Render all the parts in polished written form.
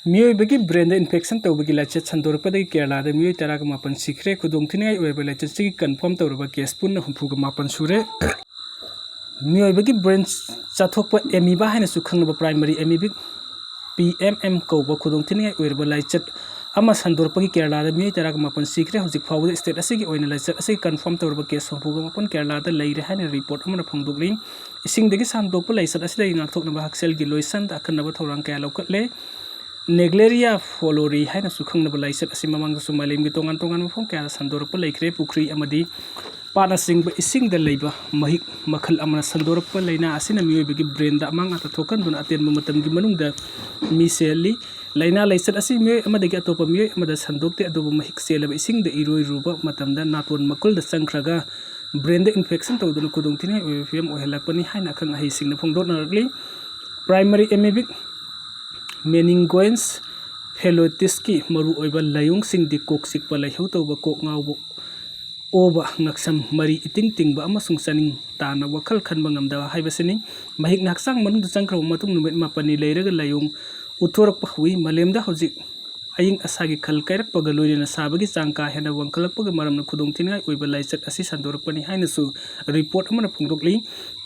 Meeoi bagi brand infection tau bagi lacet sandor pada Kerala ada Meeoi Tharaga mapan Sikhre kudung tinai oi bagi lacet segi confirm tau bagi case pun humpu ke mapan sure Meeoi bagi brand cathok pa emiba hai na sukhang na primary emibi PMM kau ba kudung tinai oi bagi lacet ama sandor bagi Kerala ada Meeoi Tharaga mapan Sikhre hujik fawud state asigi oi na lacet asigi confirm tau bagi case humpu ke mapan Kerala ada lai hai na report ama na phangduk ring ising degi sandok pa lacet asigi ngakthok na ba haksel gi loisan ta akan na ba thorang kaya laukat le Negleria folori hai na sukhang na balai set asima mang su malim gi tongan tongan mafong kaya sandor pa laikre pukri amadi pana sing ba ising da leiba mahik makhal amana sandor pa laina asina Meeoi bagi brand da mang ata thokan dun aten matam gi manung da mi seli laina laiset asi Meeoi amada gi atopa Meeoi amada sandok te adoba mahik sela ba ising da iroi ruba matam da naton makul da sangkraga brand infection to dun kudung tini OFM ohelak pani hai na khang hai sing na phongdot na ragli primary amoebic meningoense phleotis ki Maruoiba layung sing di kok sik pa laihau to ba kok ngau bo oba ngaksam mari iting ting ba amasung saning tana wakal khan bangam da haiba sini mahik naksang manung changkro matung numet mapani leiraga layung uthorak pa hui malem da hojik aying asagi khal kairak pagaloi na sabagi changka hena wangkalak paga maram na khudong tingai oiba laichat asi sandorak pani haina su report amana phungdokli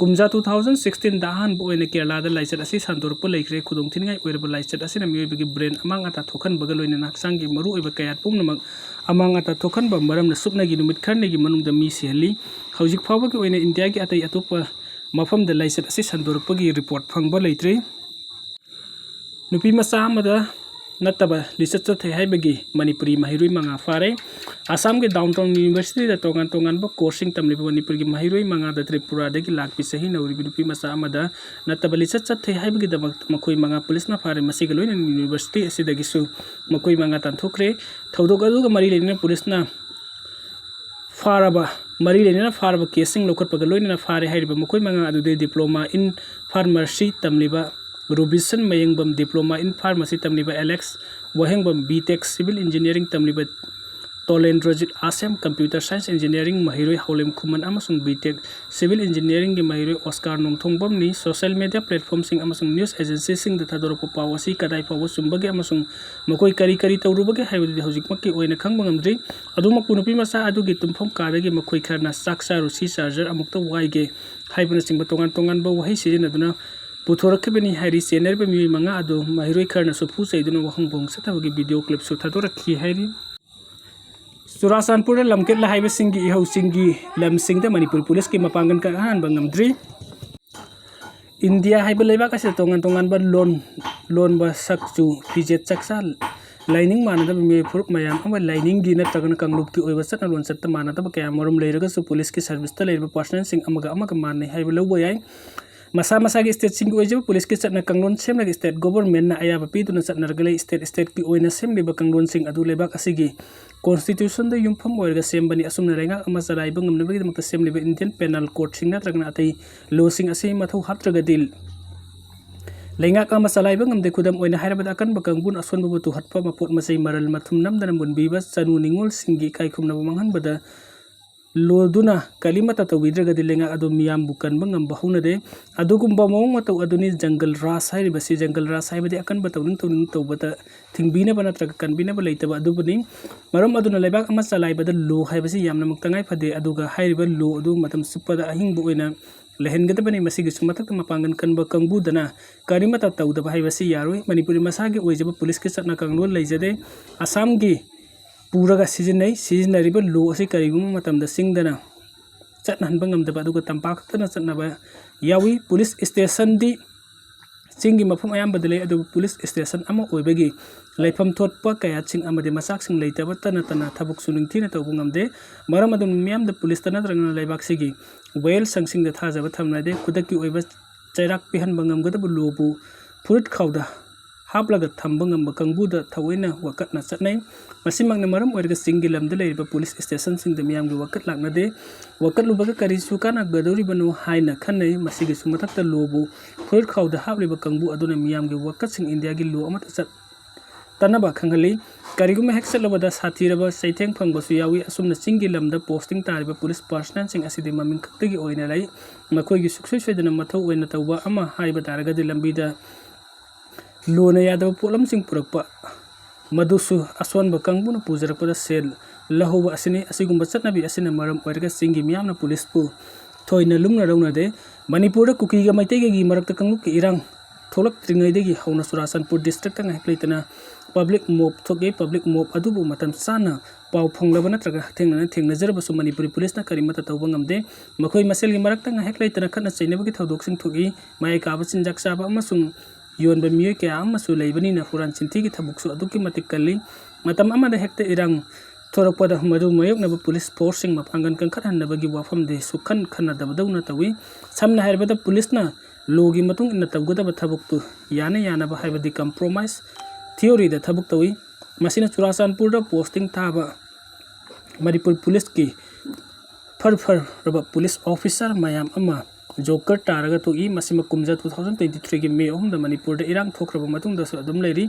kumja 2016 dahan bo ene Kerala da laichat asi sandorak pa laikre khudong tingai oiba laichat asi na Meeoi bagi brand amang ata thokan bagaloi na naksang gi maru oiba kayat pum namak amang ata thokan ba maram na supna gi numit khan gi manung da mi sehli hojik phawa gi oine India gi atai atopa mafam da laichat asi sandorak pa gi report phangba leitre nupi masa amada nataba lisat thai hai bagi manipuri mahiroi manga fare Assam ke downtown university da tongan tongan ba coursing tamli manipur gi mahiroi manga da Tripura da gi lakpi sahi na uri nupi masa amada nataba lisat thai hai bagi da makoi manga police na fare masiga loina university asida gi su makoi manga tan thokre thodok adu ga mari leina police na faraba mari leina faraba casing lokot paga loina na fare hai ba makoi manga adu de diploma in pharmacy tamli ba Robinson Mayengbam diploma in pharmacy tamliba Alex Wahengbam BTech civil engineering tamliba Tolendrojit Assam computer science engineering mahiroi Haulem Khuman amasung BTech civil engineering gi mahiroi Oscar Nongthongbam ni social media platform sing amasung news agency sing da thadorop pawasi kadai pawa sumbage amasung makoi kari kari tawrubage haibadi hojik makki oina khangbangamdri aduma punupi masa adu gi tumphom kadagi makoi kharna saksa rusi charger amukta waige haibana singba tongan tongan ba wahai sijinaduna पुथोरखबनी हारी चेनर पे Meeoi manga adu mahiroi kharna su phu chaiduna wahang bong sathabagi video clip su thadorakhi hairi Churachandpur lamket la haiba singi ihau singi lam singda Manipur police ki mapangan ka han bangamdri India haiba leiba ka se tongan tongan ba lon ba sakchu pijet chaksa lining manada Meeoi phurup mayam ama lining gi na tagana kangluk ki oiba satna lon satta manada ba kaya morom leiraga su police ki service ta leiba personal sing amaga manne haiba lobo yai masa gi state sing oijo police ki chatna kanglon sem lagi state government na ayaba pi duna chatna gale state ki oina sem leba kanglon sing adu leba asigi constitution da yumpham oirga sem bani asumna renga ama sarai bangam nabagi makta sem leba Indian penal court sing na tragna atai law sing asai mathau hatraga dil lenga ka masalai bangam de kudam oina hairabada kan bakang bun ason bu tu hatpa mapot masai maral mathum nam dan bun biba chanu ningol singi kai khumna manghan bada loduna kalimata tawidraga dilenga adu miyam bukan bangam bahuna de adugumba mong mata aduni jungle ras hai basi jungle ras hai bade akan batawning tawbata thingbina bana traga kanbina ba leitaba adu bani maram aduna lebak ama salai bada lo hai basi yamna muktangai phade aduga hai ba lo adu matam supada ahing bu oina lehen gada bani masigi sumatak mapangan kan ba kangbu dana karimata tawda hai basi yaroi Manipuri masagi oijaba police ki satna kanglon leijade Assam gi puraga sizinariba lo asi karigum matamda singdana chatnan bangam da baduga tampak tana chatna ba yawi police station di singi mafum ayam badale adu police station ama oibagi laifam thotpa kaya sing amade masak sing leitaba tana thabuk suning thina tawbungam de maram adun miyam da police tana drangna laibak sigi well sangsing da thajaba thamna de kudaki oiba chairak pihan bangam gada bu lobu furit khawda haplaga thambangam bakangbu da thawaina wakat na chatnai masimang na maram oirga singilam de leiba police station sing da miyam gi wakat lakna de wakat lubaga kari sukana gadori banu haina khanai masigi sumathak ta lobu furit khawda hapliba kangbu aduna miyam gi wakat sing India gi lo amata chat tanaba khangali kariguma hexel labada sathiraba saitheng phangbasu yawi asumna singilam da posting tariba police personnel sing asidi maming khaktagi oina lai makoi gi suksoi soidana mathau oina tawba ama haiba taraga de lambi da लोना यादव पोलम सिंह पुरक्पा मधुसु असोनबा कांगबुना पुजरकपदा सेल लहौबा असini asigumba chatnabi asina maram oirga singi miyamna police pu thoina lungna rauna de manipur kuki ga maitai gi marakta kangluk ki irang tholak tringai de gi hauna surasanpur district tang hekleitana public mob thoge public mob adubu matam sana pau phonglaba natraga thengna jarba su manipuri police na karimata tawba ngamde makhoi masel gi marakta hekleitana khana chainaba gi thodok sing thogi mai ka ba chinjak saba amasung yonba mioi kya amasu leibani na furan chinthi gi thabuk su aduki matik kalli matam amada hekte irang thorakpada madu mayok na police forcing mapangan kan khan na bagi wafam de sukhan khana dabdawna tawi samna haibada police na logi matung na tabgoda ba thabuk tu yana ba haibadi compromise theory da thabuk tawi masina churasanpur da posting thaba manipur police ki far raba police officer mayam ama joker taraga to i masima kumja 2023 gi May 3 da manipur da irang thokraba matung da adum leiri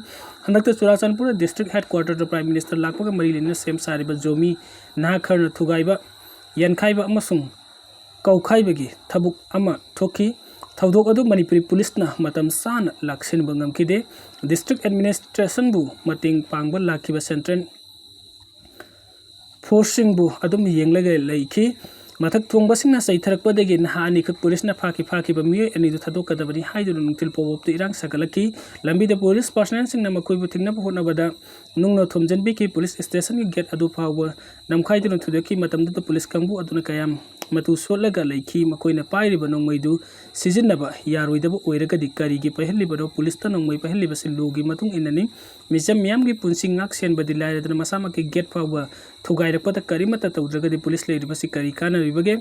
handakta churasanpur district headquarter da prime minister lakpaga marilina sem sariba jomi na kharna thugaiba yankhaiba amasung kaukhaiba gi thabuk ama thoki thaudok adu manipuri police na matam sana laksin bangam kide district administration bu mating pangba lakhiba central forcing bu adum yenglaga leikhi mathak thongba singna saitharakpa degi nahani khak police na phaki ba mioi ani du thadok kadabani haidu nungtil powop te irang sakalaki lambi da police personnel singna makoi bu thingna bu hona bada nungno thomjan bi ki police station gi gate adu phawba namkhai du thudaki matam da police kangbu aduna kayam matu solaga leikhi makoi na pairi ba nongmai du sijinna ba yaroi da bu oiraga dikari gi pahli ba police ta nongmai pahli ba sin logi matung inani misam miyam gi punsing ngak sen ba dilai da masama ki gate phawba thugai rakpa ta karimata tawdraga di police leiri ba si kari kana bage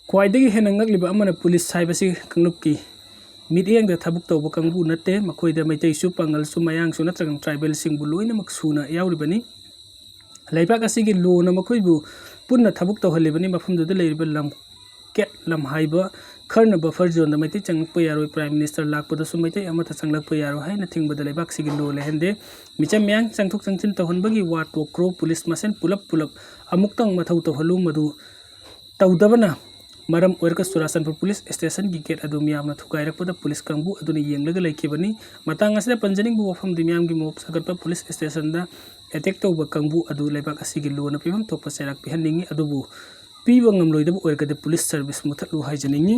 khwaidagi henangak liba amana police saibasi kanglup ki mideng da thabuk tawba kangbu natte makhoi da maitai su pangal su mayang su natragang tribal sing bu loina maksuna yauribani laibak asigi lo na makhoi bu punna thabuk tawhalibani mafum da leiriba lam ket lam haiba kharna buffer zone da maitai changpa yaroi prime minister lakpa da su maitai amata changlakpa yaro haina thingba da laibak sigi lo lehende micham yang changthok changchin tawhanbagi wa tokro police masen pulap amuktang mathau tawhalu madu tawdabana maram oirka surasanpur police station gi gate adu miyamna thugairakpada police kangbu aduni yenglaga laikibani matang asida panjaning bu wafam di miyam gi mob sagarpa police station da attack tawba kangbu adu laibak asigi lona pimam tokpa serak pihanningi adubu piba ngamloida bu oirka de police service muthatlu haijaningi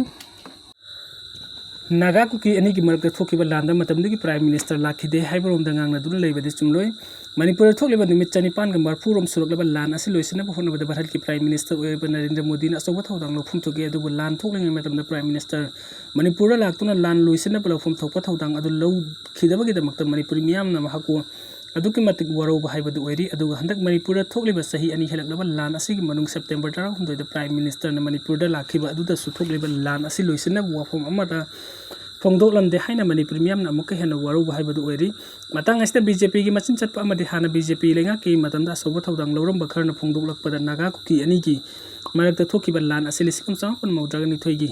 Naga Kuki ani ki marakta thokiba landa matamdagi prime minister lakhide haibarom da ngangna dun leibadi chumloi Manipur thokleba nimit chanipan ga marpurom surokleba lan asi loisina bu honaba da bharat ki prime minister oiba Narendra Modi na asoba thodang lofum thoge adu lan thoklinga matamda prime minister Manipur laktuna lan loisina bu lofum thokpa thodang adu lo khidaba gi damakta Manipur miyam na mahako aduki matik waro ba haibadu oiri adu handak Manipur thokleba sahi ani helakleba lan asi gi manung September 19 da prime minister na Manipur da lakhiba adu da su thokleba lan asi loisina bu wafom amata Fongdok lamde haina Manipur miyam na muka hena waro ba haibadu oiri matang asta BJP gi machin chatpa amadi hana BJP lenga ki matamda asoba thodang lorom ba kharna phongdok lakpada Naga Kuki ani gi marakta thokiba lan asili sikam sang kon maudragani thoigi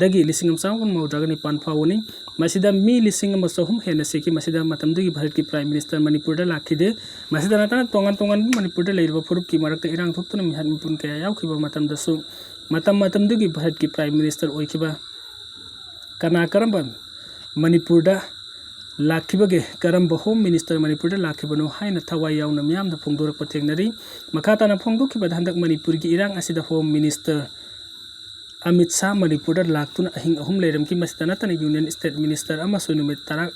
dagi lisingam sang kon maudragani pan phawoni masida mi lisingam sohum hena seki masida matamdu gi bharat ki prime minister Manipur da lakhide masida natana tongan Manipur da leirba furup ki marakta irang thoktuna mi han pun kaya yaukhiba matamda su matamdu gi bharat ki prime minister oikiba kana karamba Manipur da lakhibage karamba home minister Manipur da lakhibano haina thawai yauna miyam da phongdorak pathengnari makata na phongdokiba handak Manipur gi irang asida home minister Amit Shah Manipur da laktuna ahing ahum leiram ki masida natana union state minister ama sunumit tarak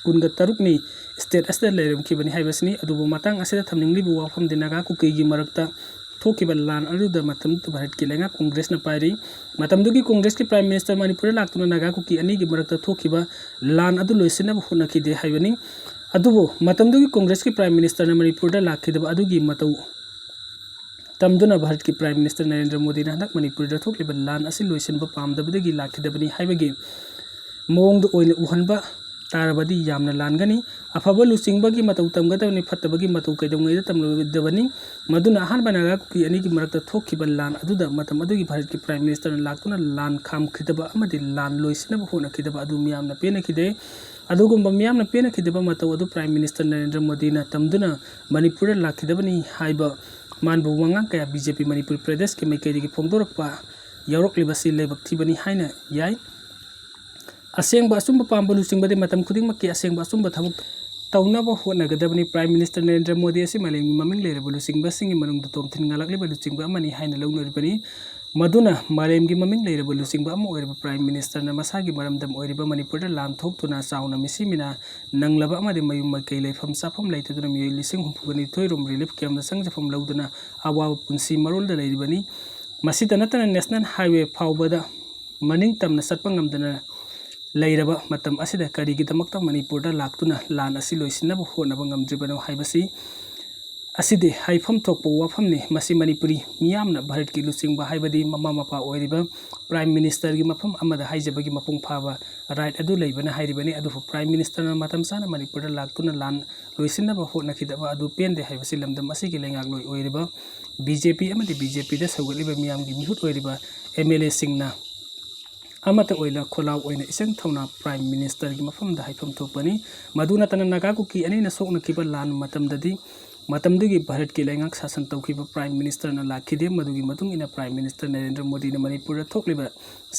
kunga taruk ni state asida leiram ki bani haibasni adubu matang asida thamningli bu wafam de Naga Kuki gi marakta thokiba lan aruda matam tu bharat ki lenga congress na pairi matam dugi congress ki prime minister Manipur laktuna Naga Kuki ani gi marakta thokiba lan adu loisina bu huna ki de haibani adubu matam dugi congress ki prime minister na Manipur da lakhidaba adugi matau tamduna bharat ki prime minister Narendra Modi na handak Manipur da thokiba lan asi loisinba pamdabadagi lakhidabani haibagi mongdu oina uhanba tarabadi yamna langani afaba lusingbagi matau tamgadabani phattabagi matau kaidongai da tamlodabani maduna ahanba Naga Kuki ani gi marakta thokiba lan aduda matam adugi bharat ki prime minister na laktuna lan kham khidaba amadi lan loisina bu hona khidaba adu miyamna pena khide adugumba miyamna pena khidaba matau adu prime minister Narendra Modi na tamduna Manipur lakhidabani haiba manbu wangang kaya BJP Manipur Pradesh ke maikei gi phongdorakpa yaurok libasi lebak thibani haina yai ꯑꯁꯦꯡꯕ ꯑꯆꯨꯝꯕ ꯄꯥꯝꯕ ꯂꯨꯆꯤꯡꯕꯗꯤ ꯃꯇꯝ ꯈꯨꯗꯤꯡꯃꯛꯀꯤ ꯑꯁꯦꯡꯕ ꯑꯆꯨꯝꯕ ꯊꯕꯛ ꯇꯧꯅꯕ ꯍꯣꯠꯅꯒꯗꯕꯅꯤ ꯄ꯭ꯔꯥꯏꯝ ꯃꯤꯅꯤꯁꯇꯔ ꯅꯔꯦꯟꯗ꯭ꯔ ꯃꯣꯗꯤ ꯑꯁꯤ ꯃꯥꯂꯦꯝꯒꯤ ꯃꯃꯤꯡ ꯂꯩꯔꯕ ꯂꯨꯆꯤꯡꯕꯁꯤꯡꯒꯤ ꯃꯅꯨꯡꯗ ꯇꯣꯞ ꯊꯤꯟꯒꯠꯂꯛꯂꯤꯕ ꯂꯨꯆꯤꯡꯕ ꯑꯃꯅꯤ ꯍꯥꯏꯅ ꯂꯧꯅꯔꯤꯕꯅꯤ ꯃꯗꯨꯅ ꯃꯥꯂꯦꯝꯒꯤ ꯃꯃꯤꯡ ꯂꯩꯔꯕ ꯂꯨꯆꯤꯡꯕ ꯑꯃ ꯑꯣꯏꯔꯤꯕ ꯄ꯭ꯔꯥꯏꯝ ꯃꯤꯅꯤꯁꯇꯔꯅ ꯃꯁꯥꯒꯤ ꯃꯔꯝꯗꯝ ꯑꯣꯏꯔꯤꯕ ꯃꯅꯤꯄꯨꯔꯗ ꯂꯥꯟ ꯊꯣꯛꯇꯨꯅ ꯆꯥꯎꯅ ꯃꯤꯁꯤꯃꯤꯅ ꯅꯪꯂꯕ ꯑꯃꯗꯤ ꯃꯌꯨꯝ ꯃꯀꯩ ꯂꯩꯐꯝ ꯆꯥꯐꯝ ꯂꯩꯇꯗꯨꯅ ꯃꯤꯑꯣꯏ 62,000 ꯔꯣꯝ ꯔꯤꯂꯤꯐ ꯀꯦꯝꯞꯇ ꯆꯪꯖꯐꯝ ꯂꯧꯗꯨꯅ ꯑꯋꯥꯕ ꯄꯨꯟꯁꯤ ꯃꯔꯣꯜꯗ ꯂꯩꯔꯤꯕꯅꯤ ꯃꯁꯤꯗ ꯅꯠꯇꯅ ꯅꯦꯁꯅꯦꯜ ꯍꯥꯏꯋꯦ ꯐꯥꯎꯕꯗ ꯃꯅꯤꯡ ꯇꯝꯅ ꯆꯠꯄ ꯉꯝꯗꯅ ꯂꯩꯔꯕ ꯃꯇꯝ ꯑꯁꯤꯗ ꯀꯔꯤꯒꯤꯗꯃꯛꯇ ꯃꯅꯤꯄꯨꯔꯗ ꯂꯥꯛꯇꯨꯅ ꯂꯥꯟ ꯑꯁꯤ ꯂꯣꯏꯁꯤꯟꯅꯕ ꯍꯣꯠꯅꯕ ꯉꯝꯗ꯭ꯔꯤꯕꯅꯣ ꯍꯥꯏꯕꯁꯤ ꯑꯁꯤꯗꯤ ꯍꯥꯏꯐꯝ ꯊꯣꯛꯄ ꯋꯥꯐꯝꯅꯤ ꯃꯁꯤ ꯃꯅꯤꯄꯨꯔꯤ ꯃꯤꯌꯥꯝꯅ ꯚꯥꯔꯠꯀꯤ ꯂꯨꯆꯤꯡꯕ ꯍꯥꯏꯕꯗꯤ ꯃꯃꯥ ꯃꯄꯥ ꯑꯣꯏꯔꯤꯕ ꯄ꯭ꯔꯥꯏꯝ ꯃꯤꯅꯤꯁꯇꯔꯒꯤ ꯃꯐꯝ ꯑꯃꯗ ꯍꯥꯏꯖꯕꯒꯤ ꯃꯄꯨꯡ ꯐꯥꯕ ꯔꯥꯏꯠ ꯑꯗꯨ ꯂꯩꯕꯅ ꯍꯥꯏꯔꯤꯕꯅꯤ ꯑꯗꯨꯕꯨ ꯄ꯭ꯔꯥꯏꯝ ꯃꯤꯅꯤꯁꯇꯔꯅ ꯃꯇꯝ ꯆꯥꯅ ꯃꯅꯤꯄꯨꯔꯗ ꯂꯥꯛꯇꯨꯅ ꯂꯥꯟ ꯂꯣꯏꯁꯤꯟꯅꯕ ꯍꯣꯠꯅꯈꯤꯗꯕ ꯑꯗꯨ ꯄꯦꯟꯗꯦ ꯍꯥꯏꯕꯁꯤ ꯂꯝꯗꯝ ꯑꯁꯤꯒꯤ ꯂꯩꯉꯥꯛꯂꯣꯏ ꯑꯣꯏꯔꯤꯕ BJP ꯑꯃꯗꯤ BJPꯗ ꯁꯧꯒꯠꯂꯤꯕ ꯃꯤꯌꯥꯝꯒꯤ ꯃꯤꯍꯨꯠ ꯑꯣꯏꯔꯤꯕ MLAꯁꯤꯡꯅ ꯑꯃꯠꯇ ꯑꯣꯏꯅ ꯈꯣꯜꯂꯥꯎ ꯑꯣꯏꯅ ꯏꯆꯪ ꯊꯧꯅ ꯄ꯭ꯔꯥꯏꯝ ꯃꯤꯅꯤꯁꯇꯔꯒꯤ ꯃꯐꯝꯗ ꯍꯥꯏꯐꯝ ꯊꯣꯛꯄꯅꯤ ꯃꯗꯨ ꯅꯠꯇꯅ ꯅꯥꯒꯥ ꯀꯨꯀꯤ ꯑꯅꯤꯅ ꯁꯣꯛꯅꯈꯤꯕ ꯂꯥꯟ ꯃꯇꯝꯗꯗꯤ ꯃꯇꯝꯗꯨꯒꯤ ꯚꯥꯔꯠꯀꯤ ꯂꯩꯉꯥꯛ ꯁꯥꯁꯟ ꯇꯧꯈꯤꯕ ꯄ꯭ꯔꯥꯏꯝ ꯃꯤꯅꯤꯁꯇꯔꯅ ꯂꯥꯛꯈꯤꯗꯦ ꯃꯗꯨꯒꯤ ꯃꯇꯨꯡ ꯏꯟꯅ ꯄ꯭ꯔꯥꯏꯝ ꯃꯤꯅꯤꯁꯇꯔ ꯅꯔꯦꯟꯗ꯭ꯔ ꯃꯣꯗꯤꯅ ꯃꯅꯤꯄꯨꯔꯗ ꯊꯣꯛꯂꯤꯕ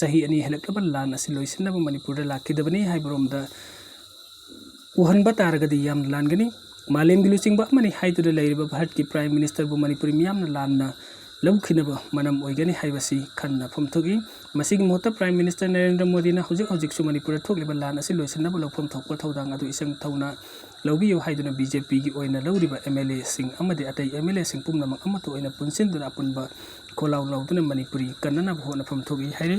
ꯆꯍꯤ 2 ꯍꯦꯜꯂꯛꯂꯕ ꯂꯥꯟ ꯑꯁꯤ ꯂꯣꯏꯁꯤꯟꯅꯕ ꯃꯅꯤꯄꯨꯔꯗ ꯂꯥꯛꯈꯤꯗꯕꯅꯤ ꯍꯥꯏꯕꯔꯣꯝꯗ ꯎꯍꯟꯕ ꯇꯥꯔꯒꯗꯤ ꯌꯥꯝꯅ ꯂꯥꯟꯒꯅꯤ ꯃꯥꯂꯦꯝꯒꯤ ꯂꯨꯆꯤꯡꯕ ꯑꯃꯅꯤ ꯍꯥꯏꯗꯨꯅ ꯂꯩꯔꯤꯕ ꯚꯥꯔꯠꯀꯤ ꯄ꯭ꯔꯥꯏꯝ ꯃꯤꯅꯤꯁꯇꯔꯕꯨ ꯃꯅꯤꯄꯨꯔꯤ ꯃꯤꯌꯥꯝꯅ ꯂꯥꯟꯅ ꯂꯧꯈꯤꯅꯕ ꯃꯅꯝ ꯑꯣꯏꯒꯅꯤ ꯍꯥꯏꯕꯁꯤ ꯈꯟꯅꯐꯝ ꯊꯣꯛꯏ ꯃꯁꯤꯒꯤ ꯃꯍꯨꯠꯇ ꯄ꯭ꯔꯥꯏꯝ ꯃꯤꯅꯤꯁꯇꯔ ꯅꯔꯦꯟꯗ꯭ꯔ ꯃꯣꯗꯤꯅ ꯍꯧꯖꯤꯛꯁꯨ ꯃꯅꯤꯄꯨꯔꯗ ꯊꯣꯛꯂꯤꯕ ꯂꯥꯟ ꯑꯁꯤ ꯂꯣꯏꯁꯤꯟꯅꯕ ꯂꯧꯐꯝ ꯊꯣꯛꯄ ꯊꯧꯗꯥꯡ ꯑꯗꯨ ꯏꯆꯪ ꯊꯧꯅ ꯂꯧꯕꯤꯌꯨ ꯍꯥꯏꯗꯨꯅ BJPꯒꯤ ꯑꯣꯏꯅ ꯂꯧꯔꯤꯕ MLAꯁꯤꯡ ꯑꯃꯗꯤ ꯑꯇꯩ MLAꯁꯤꯡ ꯄꯨꯝꯅꯃꯛ ꯑꯃꯠꯇ ꯑꯣꯏꯅ ꯄꯨꯟꯁꯤꯟꯗꯨꯅ ꯑꯄꯨꯟꯕ ꯈꯣꯜꯂꯥꯎ ꯂꯧꯗꯨꯅ ꯃꯅꯤꯄꯨꯔꯤ ꯀꯟꯅꯅꯕ ꯍꯣꯠꯅꯐꯝ ꯊꯣꯛꯏ ꯍꯥꯏꯔꯤ